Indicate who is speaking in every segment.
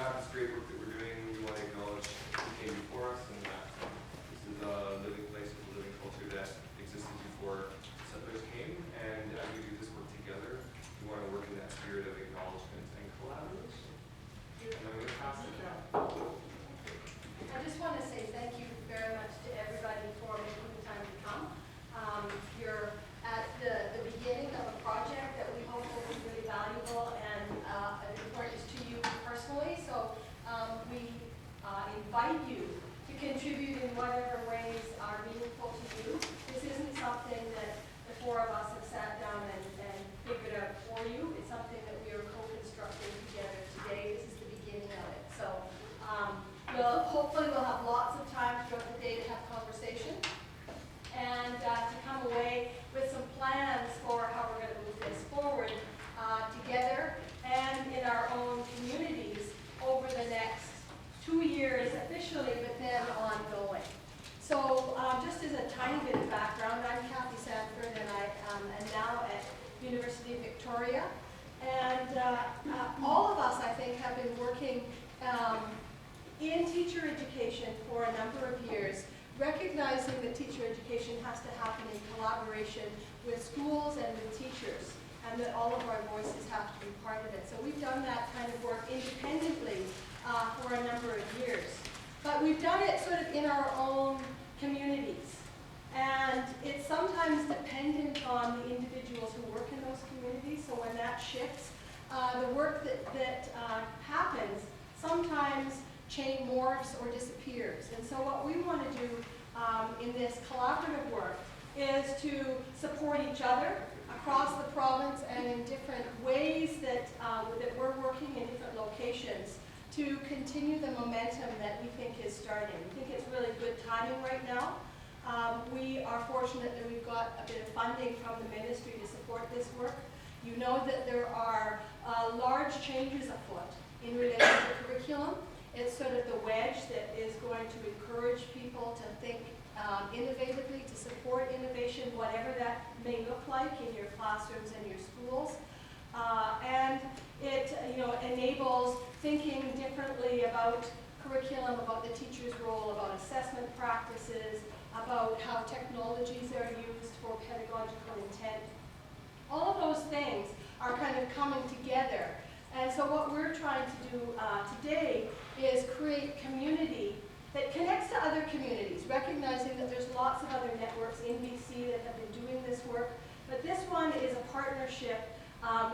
Speaker 1: have this great work that we're doing. We want to acknowledge who came before us, and that this is a living place with a living culture that existed before settlers came. And as we do this work together, we want to work in that spirit of acknowledgement and collaboration. And I'm going to pass it down.
Speaker 2: I just want to say thank you very much to everybody for making the time to come. You're at the beginning of a project that we hope will be really valuable and important to you personally. So we invite you to contribute in whatever ways are meaningful to you. This isn't something that the four of us have sat down and figured out for you. It's something that we are co-constructing together today. This is the beginning of it. So hopefully we'll have lots of time throughout the day to have conversation and to come away with some plans for how we're going to move this forward together and in our own communities over the next 2 years officially, but then ongoing. So just as a tiny bit of background, I'm Kathy Sanford, and I am now at University of Victoria. And all of us, I think, have been working in teacher education for a number of years, recognizing that teacher education has to happen in collaboration with schools and with teachers, and that all of our voices have to be part of it. So we've done that kind of work independently for a number of years. But we've done it sort of in our own communities. And it's sometimes dependent on the individuals who work in those communities. So when that shifts, the work that happens sometimes morphs or disappears. And so what we want to do in this collaborative work is to support each other across the province and in different ways that we're working in different locations to continue the momentum that we think is starting. We think it's really good timing right now. We are fortunate that we've got a bit of funding from the ministry to support this work. You know that there are large changes afoot in relation to curriculum. It's sort of the wedge that is going to encourage people to think innovatively, to support innovation, whatever that may look like in your classrooms and your schools. And it enables thinking differently about curriculum, about the teacher's role, about assessment practices, about how technologies are used for pedagogical intent. All of those things are kind of coming together. And so what we're trying to do today is create community that connects to other communities, recognizing that there's lots of other networks in BC that have been doing this work. But this one is a partnership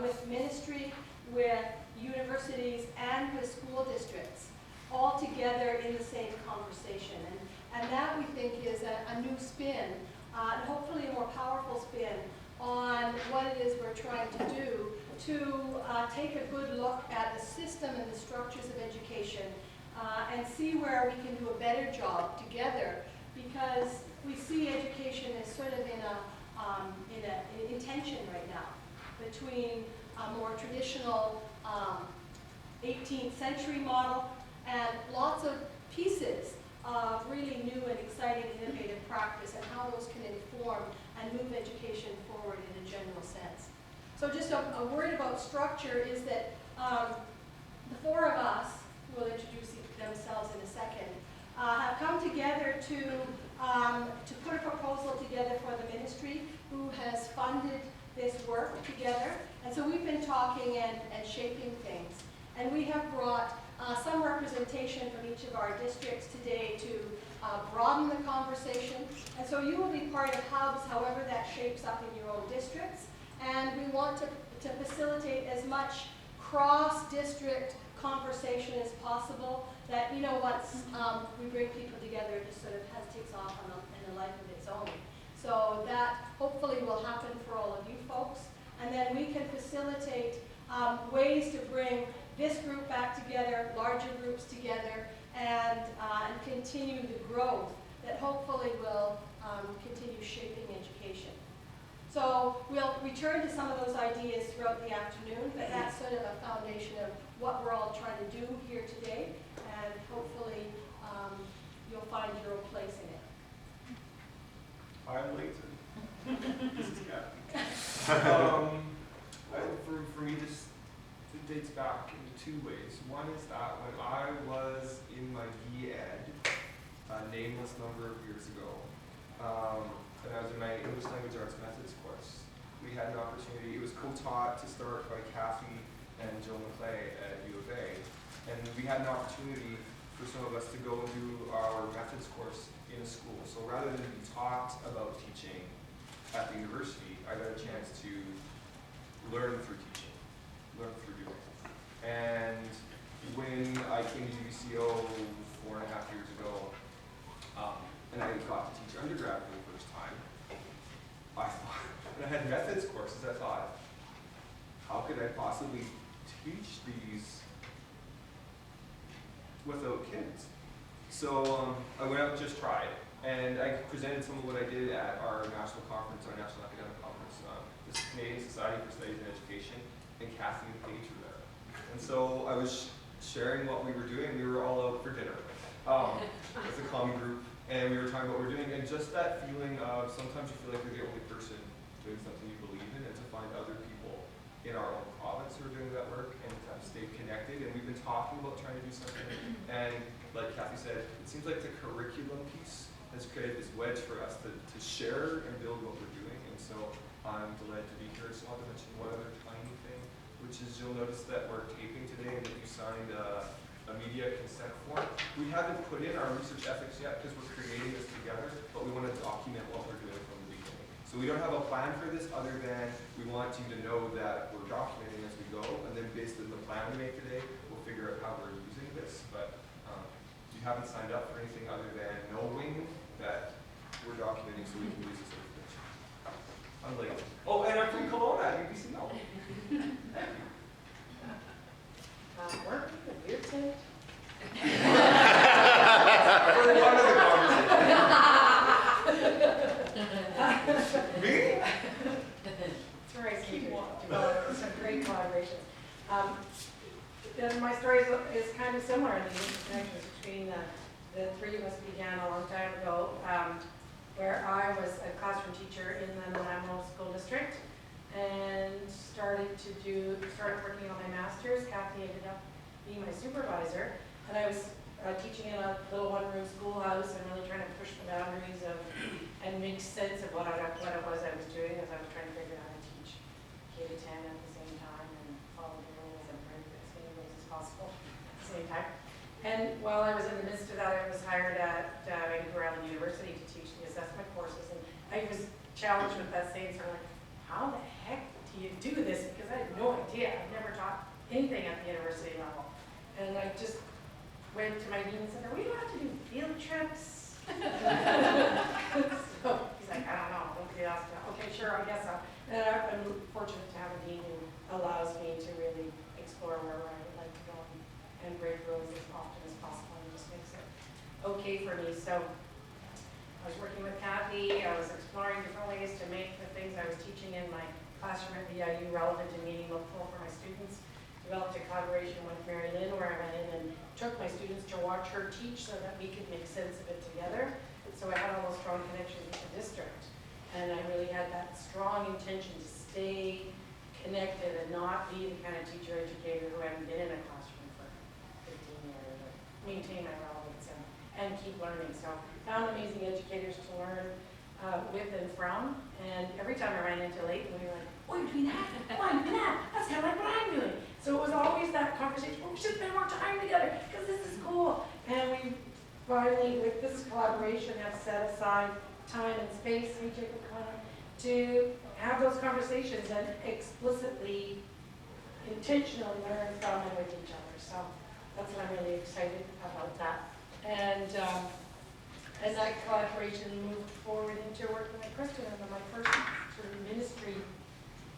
Speaker 2: with ministry, with universities, and with school districts, all together in the same conversation. And that, we think, is a new spin, and hopefully a more powerful spin on what it is we're trying to do to take a good look at the system and the structures of education and see where we can do a better job together, because we see education as sort of in tension right now between a more traditional 18th century model and lots of pieces of really new and exciting innovative practice and how those can inform and move education forward in a general sense. So just a word about structure is that the four of us, who will introduce themselves in a second, have come together to put a proposal together for the ministry, who has funded this work together. And so we've been talking and shaping things. And we have brought some representation from each of our districts today to broaden the conversation. And so you will be part of hubs, however that shapes up in your own districts. And we want to facilitate as much cross-district conversation as possible that, once we bring people together, it just sort of takes off in a life of its own. So that hopefully will happen for all of you folks. And then we can facilitate ways to bring this group back together, larger groups together, and continue the growth that hopefully will continue shaping education. So we'll return to some of those ideas throughout the afternoon, but that's sort of a foundation of what we're all trying to do here today, and hopefully you'll find your own place in it.
Speaker 1: I'm Leighton. This is Kathy. For me, this dates back back in two ways. One is that when I was in my B.Ed, a nameless number of years ago, and I was in my English Language Arts Methods course, we had an opportunity. It was co-taught to start by Kathy and Jill McClay at U of A, and we had an opportunity for some of us to go and do our methods course in a school. So rather than be taught about teaching at the university, I got a chance to learn through teaching, learn through doing. And when I came to UBCO 4.5 years ago, and I got to teach undergrad for the first time, I thought, when I had methods courses, I thought, how could I possibly teach these without kids? So I went out and just tried, and I presented some of what I did at our national conference, our national academic conference, the Canadian Society for Studies in Education, and Kathy and Paige were there. And so I was sharing what we were doing. We were all out for dinner as a common group, and we were talking about what we're doing, and just that feeling of sometimes you feel like you're the only person doing something you believe in, and to find other people in our own province who are doing that work and to stay connected. And we've been talking about trying to do something, and like Kathy said, it seems like the curriculum piece has created this wedge for us to share and build what we're doing. And so I'm delighted to be here. So I'll mention one other tiny thing, which is you'll notice that we're taping today and that you signed a media consent form. We haven't put in our research ethics yet because we're creating this together, but we want to document what we're doing from the beginning. So we don't have a plan for this other than we want you to know that we're documenting as we go, and then based on the plan we make today, we'll figure out how we're using this. But you haven't signed up for anything other than knowing that we're documenting so we can use this information. I'm like, oh, and I'm from Kelowna at UBC. No. Thank you.
Speaker 3: Weren't we the weird thing?
Speaker 1: For one of the conversations. Me?
Speaker 3: It's where I seem to develop some great collaborations. My story is kind of similar in the interconnections between the three of us began a long time ago, where I was a classroom teacher in the Nanaimo School District and started working on my master's. Kathy ended up being my supervisor, and I was teaching in a little one-room schoolhouse and really trying to push the boundaries of and make sense of what it was I was doing as I was trying to figure out how to teach K-10 at the same time and follow the rules and bring as many rules as possible at the same time. And while I was in the midst of that, I was hired at Vancouver Island University to teach the assessment courses, and I was challenged with that same sort of like, how the heck do you do this? Because I had no idea. I've never taught anything at the university level. And I just went to my dean and said, are we allowed to do field trips? So he's like, I don't know. Nobody asked me. Okay, sure, I guess so. And I'm fortunate to have a dean who allows me to really explore where I would like to go and break rules as often as possible, and just makes it okay for me. So I was working with Kathy. I was exploring different ways to make the things I was teaching in my classroom at VIU relevant and meaningful for my students. Developed a collaboration with Mary Lynn where I went in and took my students to watch her teach so that we could make sense of it together. So I had all those strong connections with the district. And I really had that strong intention to stay connected and not be the kind of teacher-educator who hadn't been in a classroom for 15 years, but maintain my relevance and keep learning. So found amazing educators to learn with and from. And every time I ran into Leighton, we were like, oh, you're doing that? Oh, I'm doing that. That's kind of like what I'm doing. So it was always that conversation, well, we should spend more time together because this is cool. And we finally, with this collaboration, have set aside time and space, to have those conversations and explicitly, intentionally learn from and with each other. So that's what I'm really excited about that. And as that collaboration moved forward into working with Kristen on my first sort of ministry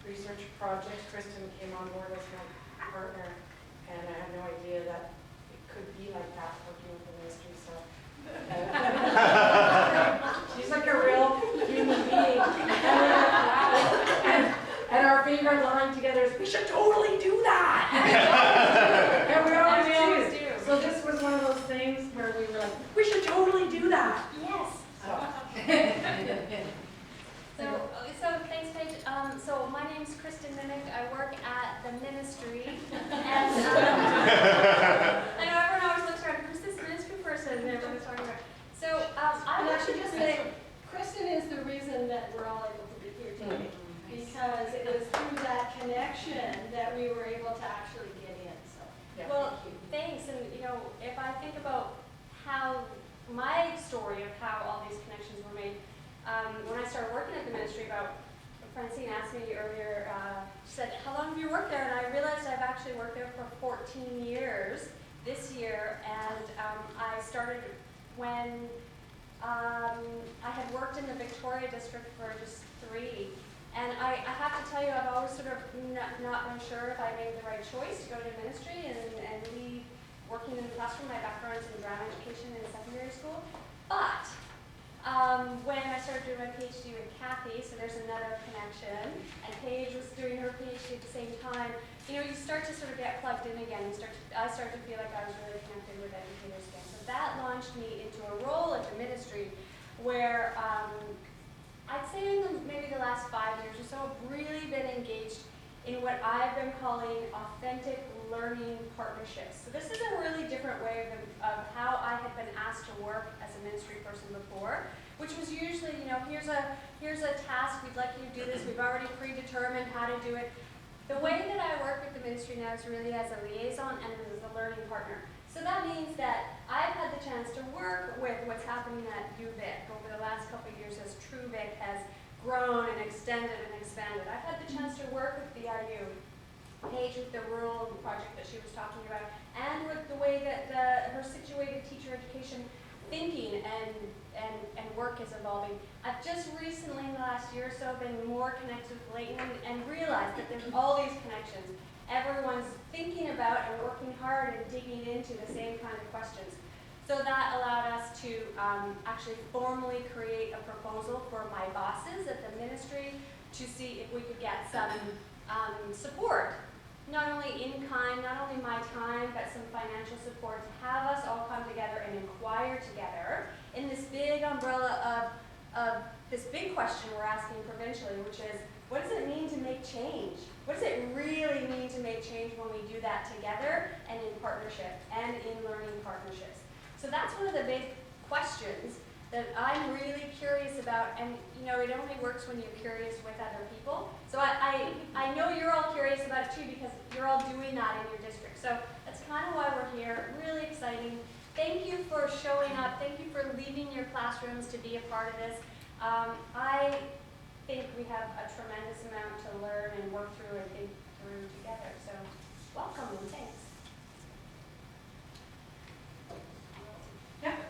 Speaker 3: research project, Kristen came on board as my partner, and I had no idea that it could be like that working with the ministry. So she's like a real human being. And our favorite line together is, we should totally do that. And we always do. So this was one of those things where we were like, we should totally do that. Yes.
Speaker 4: So thanks, Paige. So my name's Kristen Mimic. I work at the ministry, and I know everyone always looks around, who's this ministry person that everyone's talking about? So, I
Speaker 2: And I
Speaker 4: want
Speaker 2: should
Speaker 4: to
Speaker 2: just
Speaker 4: just say,
Speaker 2: say, Kristen is the reason that we're all able to be here today. Because it was through that connection that we were able to actually get in, so.
Speaker 3: Yeah,
Speaker 4: well,
Speaker 3: thank you.
Speaker 4: thanks, and you know, if I think about how, my story of how all these connections were made, when I started working at the ministry, about, Francine asked me earlier, she said, how long have you worked there? And I realized I've actually worked there for 14 years this year, and I started when I had worked in the Victoria district for just 3. And I have to tell you, I've always sort of not been sure if I made the right choice to go to ministry and leave working in the classroom. My background is in drama education in secondary school. But when I started doing my PhD with Kathy, so there's another connection, and Paige was doing her PhD at the same time, you know, you start to sort of get plugged in again. I started to feel like I was really connected with educators again. So that launched me into a role at the ministry where I'd say in maybe the last 5 years or so, I've really been engaged in what I've been calling authentic learning partnerships. So this is a really different way of how I had been asked to work as a ministry person before, which was usually, you know, here's a task, we'd like you to do this, we've already predetermined how to do it. The way that I work with the ministry now is really as a liaison and as a learning partner. So that means that I've had the chance to work with what's happening at UVic over the last couple of years as TrueVic has grown and extended and expanded. I've had the chance to work with BIU, Paige with the rural project that she was talking about, and with the way that her situated teacher education thinking and work is evolving. I've just recently, in the last year or so, been more connected with Leighton and realized that there's all these connections. Everyone's thinking about and working hard and digging into the same kind of questions. So that allowed us to actually formally create a proposal for my bosses at the ministry to see if we could get some support, not only in kind, not only my time, but some financial support to have us all come together and inquire together in this big umbrella of this big question we're asking provincially, which is, what does it mean to make change? What does it really mean to make change when we do that together and in partnership and in learning partnerships? So that's one of the big questions that I'm really curious about, and you know, it only works when you're curious with other people. So I know you're all curious about it too, because you're all doing that in your district. So that's kind of why we're here, really exciting. Thank you for showing up. Thank you for leaving your classrooms to be a part of this. I think we have a tremendous amount to learn and work through and think through together. So welcome and thanks.